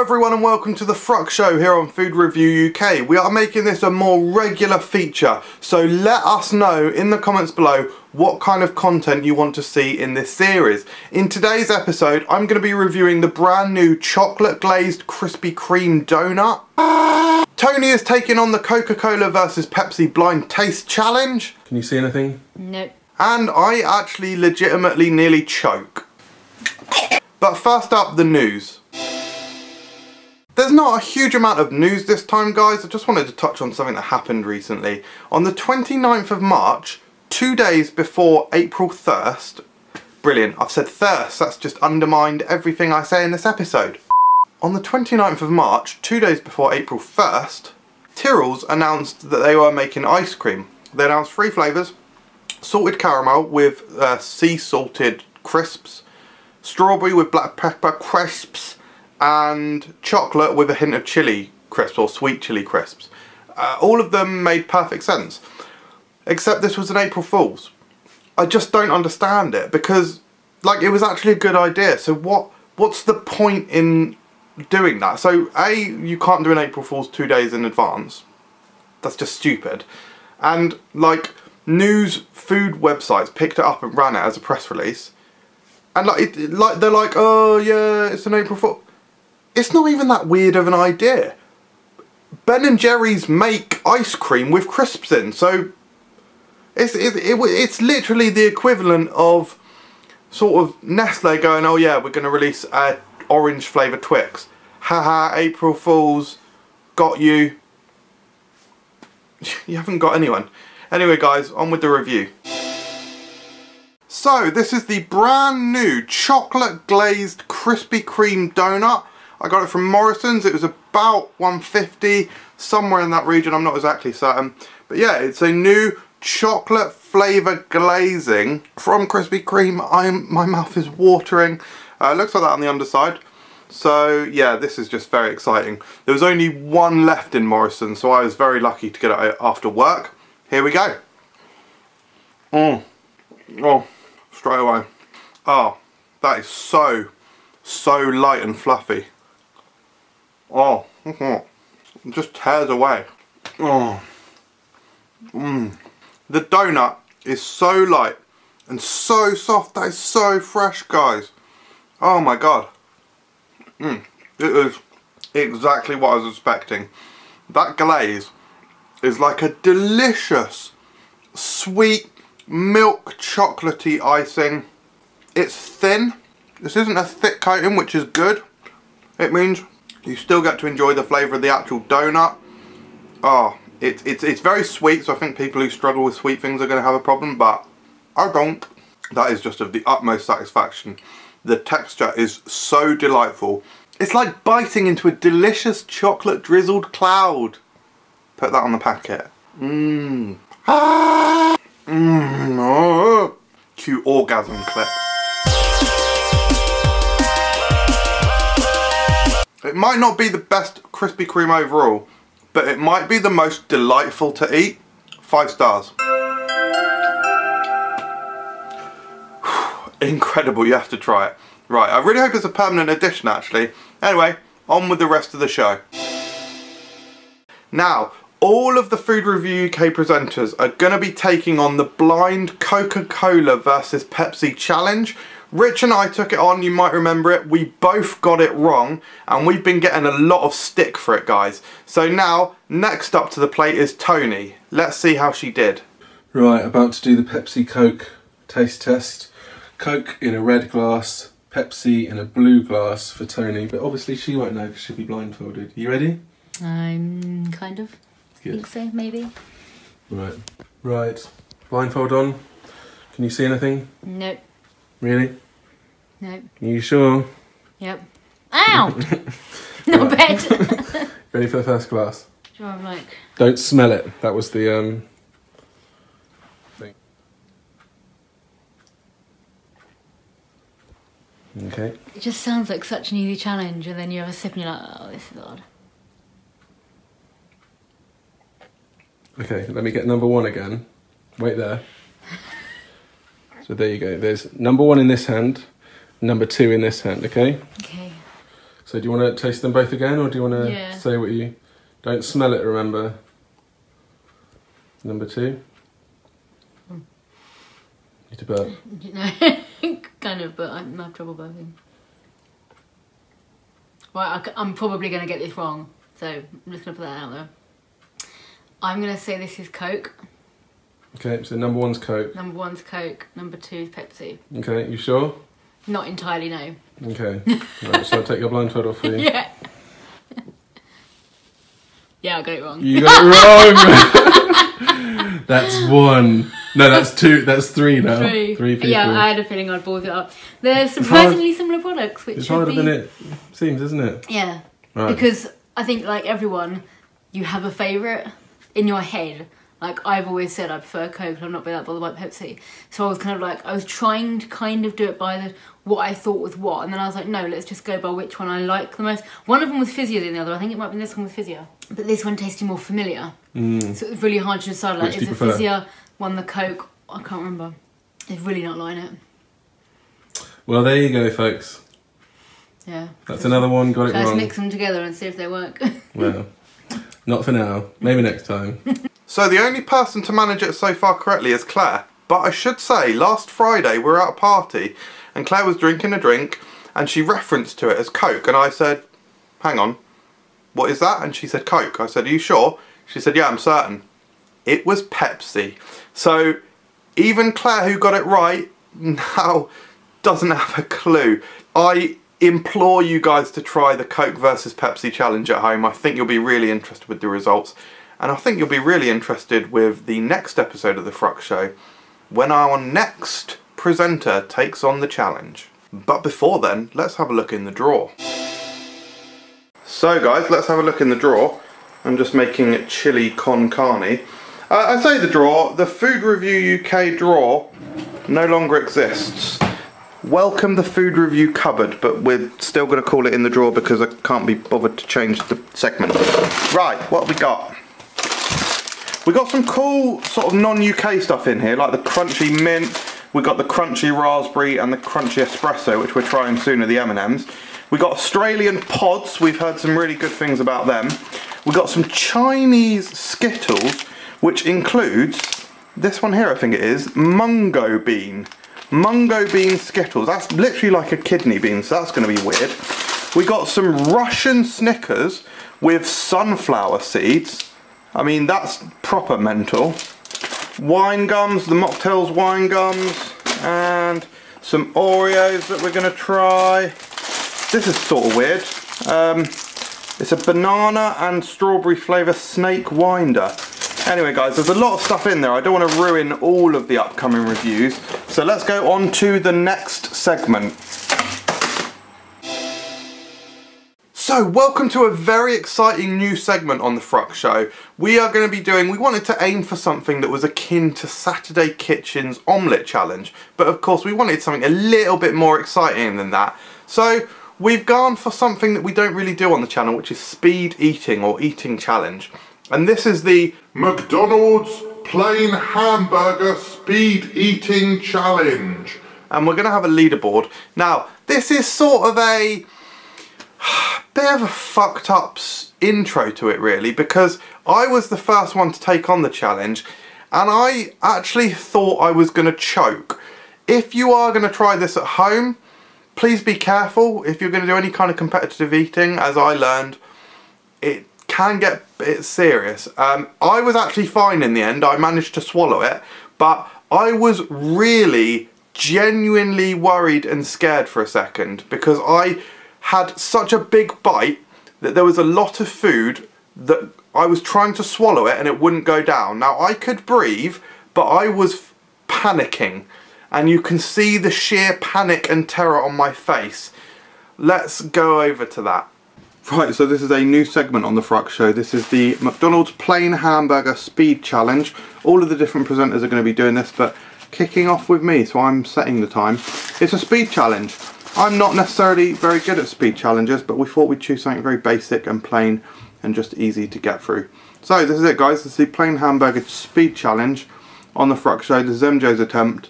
everyone and welcome to the FRUK Show here on Food Review UK. We are making this a more regular feature, so let us know in the comments below what kind of content you want to see in this series. In today's episode, I'm going to be reviewing the brand new Chocolate Glazed Krispy Kreme donut. Toni is taking on the Coca-Cola vs Pepsi Blind Taste Challenge. Can you see anything? Nope. And I actually legitimately nearly choke. But first up, the news. There's not a huge amount of news this time, guys. I just wanted to touch on something that happened recently. On the 29th of March, 2 days before April 1st, brilliant, I've said thirst, that's just undermined everything I say in this episode. On the 29th of March, 2 days before April 1st, Tyrrell's announced that they were making ice cream. They announced 3 flavours: salted caramel with sea salted crisps, strawberry with black pepper crisps, and chocolate with a hint of chili crisps or sweet chili crisps. All of them made perfect sense, except this was an April Fool's. I just don't understand it, because like it was actually a good idea. So what's the point in doing that? So A, you can't do an April Fool's 2 days in advance. That's just stupid. And like news food websites picked it up and ran it as a press release, and like they're like, oh yeah, it's an April Fool. It's not even that weird of an idea. Ben & Jerry's make ice cream with crisps in, so it's literally the equivalent of sort of Nestle going, oh yeah, we're going to release a orange flavoured Twix. Haha, April Fools, got you. You haven't got anyone. Anyway guys, on with the review. So this is the brand new Chocolate Glazed Krispy Kreme donut. I got it from Morrison's. It was about $1.50, somewhere in that region, I'm not exactly certain. But yeah, it's a new chocolate flavour glazing from Krispy Kreme. My mouth is watering. Looks like that on the underside. So yeah, this is just very exciting. There was only one left in Morrison's, so I was very lucky to get it after work. Here we go. Oh, straight away. Oh, that is so light and fluffy. Oh, it just tears away. Oh, the donut is so light and so soft. That is so fresh, guys. Oh my god. It is exactly what I was expecting. That glaze is like a delicious, sweet, milk chocolatey icing. It's thin. This isn't a thick coating, which is good. It means you still get to enjoy the flavour of the actual donut. Oh, it's very sweet, so I think people who struggle with sweet things are going to have a problem, but I don't. That is just of the utmost satisfaction. The texture is so delightful. It's like biting into a delicious chocolate drizzled cloud. Put that on the packet. Oh. Cue orgasm clip. It might not be the best Krispy Kreme overall, but it might be the most delightful to eat. 5 stars. Incredible, you have to try it. Right, I really hope it's a permanent addition actually. Anyway, on with the rest of the show. Now, all of the Food Review UK presenters are going to be taking on the blind Coca-Cola vs Pepsi challenge. Rich and I took it on, you might remember it. We both got it wrong, and we've been getting a lot of stick for it, guys. So now, next up to the plate is Toni. Let's see how she did. Right, about to do the Pepsi Coke taste test. Coke in a red glass, Pepsi in a blue glass for Toni, but obviously she won't know because she'll be blindfolded. You ready? I'm kind of. Good. Think so, maybe. Right. Blindfold on. Can you see anything? Nope. Really? Nope. You sure? Yep. Ow! Not bad. Ready for the first glass? Sure, I'm like... Don't smell it. That was the thing. Okay. It just sounds like such an easy challenge, and then you have a sip and you're like, oh, this is odd. Okay, let me get number 1 again. Wait there. So there you go. There's number 1 in this hand, number 2 in this hand, okay? Okay. So do you want to taste them both again, or do you want to Yeah. say what you... Don't smell it, remember. Number 2. Need to burp. No, kind of, but I have trouble burping. Right, I'm probably going to get this wrong, so I'm just going to put that out there. I'm going to say this is Coke. Okay, so number 1's Coke. Number 1's Coke, number 2 is Pepsi. Okay, you sure? Not entirely, no. Okay. Right, so I'll take your blindfold off for you. Yeah. Yeah, I got it wrong. You got it wrong! That's 1. No, that's 2. That's 3 now. 3 people. Yeah, I had a feeling I'd balled it up. They're surprisingly similar products, which it's should harder be... than it seems, isn't it? Yeah. Right. Because I think, like everyone, you have a favourite in your head. Like, I've always said I prefer Coke, I'm not that bothered by Pepsi. So I was kind of like, I was trying to kind of do it by what I thought was what. And then I was like, no, let's just go by which one I like the most. One of them was fizzier than the other. I think it might have been this one was fizzier. But this one tasted more familiar. So it was really hard to decide, like, is the fizzier one the Coke? I can't remember. It's really not liking it. Well, there you go, folks. Yeah. That's another one, got it Let's wrong. mix them together and see if they work. Well, not for now. Maybe next time. So the only person to manage it so far correctly is Claire. But I should say, last Friday we were at a party and Claire was drinking a drink and she referenced to it as Coke, and I said, hang on, what is that? And she said Coke. I said, are you sure? She said, yeah, I'm certain. It was Pepsi. So even Claire, who got it right, now doesn't have a clue. I implore you guys to try the Coke versus Pepsi challenge at home. I think you'll be really interested with the results. And I think you'll be really interested with the next episode of the FRUK Show, when our next presenter takes on the challenge. But before then, let's have a look in the drawer. So guys, let's have a look in the drawer. I'm just making chili con carne. I say the drawer, the Food Review UK drawer no longer exists. Welcome the Food Review cupboard, but we're still going to call it in the drawer because I can't be bothered to change the segment. Right, what have we got? We got some cool sort of non-UK stuff in here, like the crunchy mint, we got the crunchy raspberry and the crunchy espresso, which we're trying soon at the M&M's. We got Australian pods, we've heard some really good things about them. We got some Chinese Skittles, which includes, this one here I think it is, mungo bean. Mungo bean Skittles, that's literally like a kidney bean, so that's going to be weird. We got some Russian Snickers with sunflower seeds. I mean, that's proper mental. Wine gums, the Mocktails wine gums, and some Oreos that we're going to try. This is sort of weird. It's a banana and strawberry flavour snake winder. Anyway guys, there's a lot of stuff in there. I don't want to ruin all of the upcoming reviews. So let's go on to the next segment. So, welcome to a very exciting new segment on the FRUK Show. We are going to be doing, we wanted to aim for something that was akin to Saturday Kitchen's Omelette Challenge. But of course we wanted something a little bit more exciting than that. So, we've gone for something that we don't really do on the channel, which is speed eating or eating challenge. And this is the McDonald's Plain Hamburger Speed Eating Challenge. And we're going to have a leaderboard. Now, this is sort of a bit of a fucked up intro to it really, because I was the first one to take on the challenge and I actually thought I was going to choke. If you are going to try this at home, please be careful. If you're going to do any kind of competitive eating, as I learned, it can get a bit serious. I was actually fine in the end. I managed to swallow it, but I was really genuinely worried and scared for a second because I had such a big bite that there was a lot of food that I was trying to swallow it and it wouldn't go down. Now I could breathe, but I was panicking and you can see the sheer panic and terror on my face. Let's go over to that. Right, so this is a new segment on the FRUK Show. This is the McDonald's Plain Hamburger Speed Challenge. All of the different presenters are going to be doing this, but kicking off with me, so I'm setting the time. It's a speed challenge. I'm not necessarily very good at speed challenges, but we thought we'd choose something very basic and plain and just easy to get through. So this is it guys, this is the Plain Hamburger Speed Challenge on the FRUK Show. This is MJ's attempt.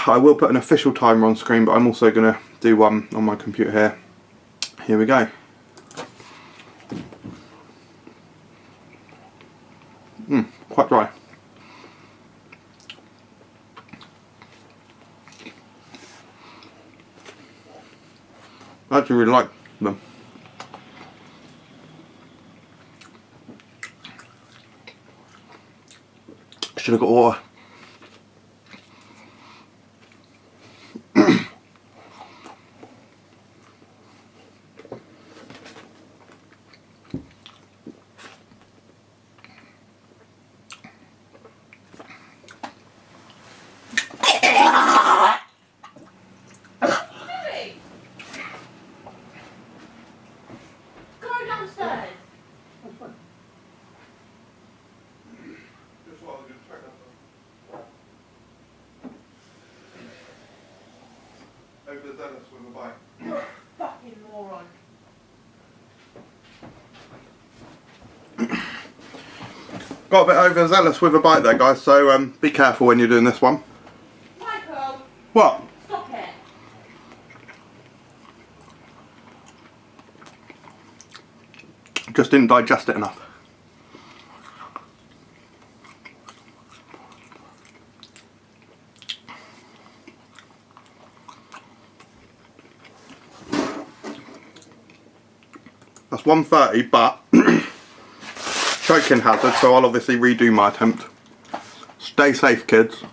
I will put an official timer on screen, but I'm also going to do one on my computer here. Here we go. Quite dry. I actually really like them. Should have got water. Overzealous with a bite. You're a fucking moron. Got a bit overzealous with a bite there, guys, so be careful when you're doing this one. Michael! What? Stop it! Just didn't digest it enough. That's 1:30, but choking hazard, so I'll obviously redo my attempt. Stay safe, kids.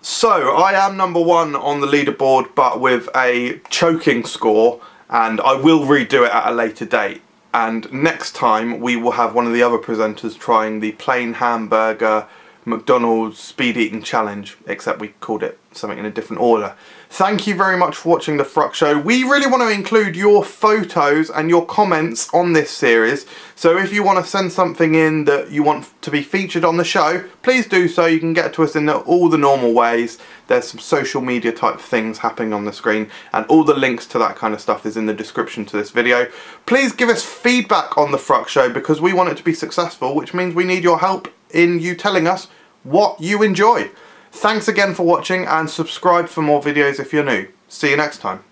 So, I am #1 on the leaderboard, but with a choking score, and I will redo it at a later date. And next time, we will have one of the other presenters trying the plain hamburger McDonald's speed eating challenge, except we called it something in a different order. Thank you very much for watching the FRUK Show. We really want to include your photos and your comments on this series, so if you want to send something in that you want to be featured on the show, please do so. You can get to us in all the normal ways. There's some social media type things happening on the screen, and all the links to that kind of stuff is in the description to this video. Please give us feedback on the FRUK Show, because we want it to be successful, which means we need your help in you telling us what you enjoy. Thanks again for watching, and subscribe for more videos if you're new. See you next time.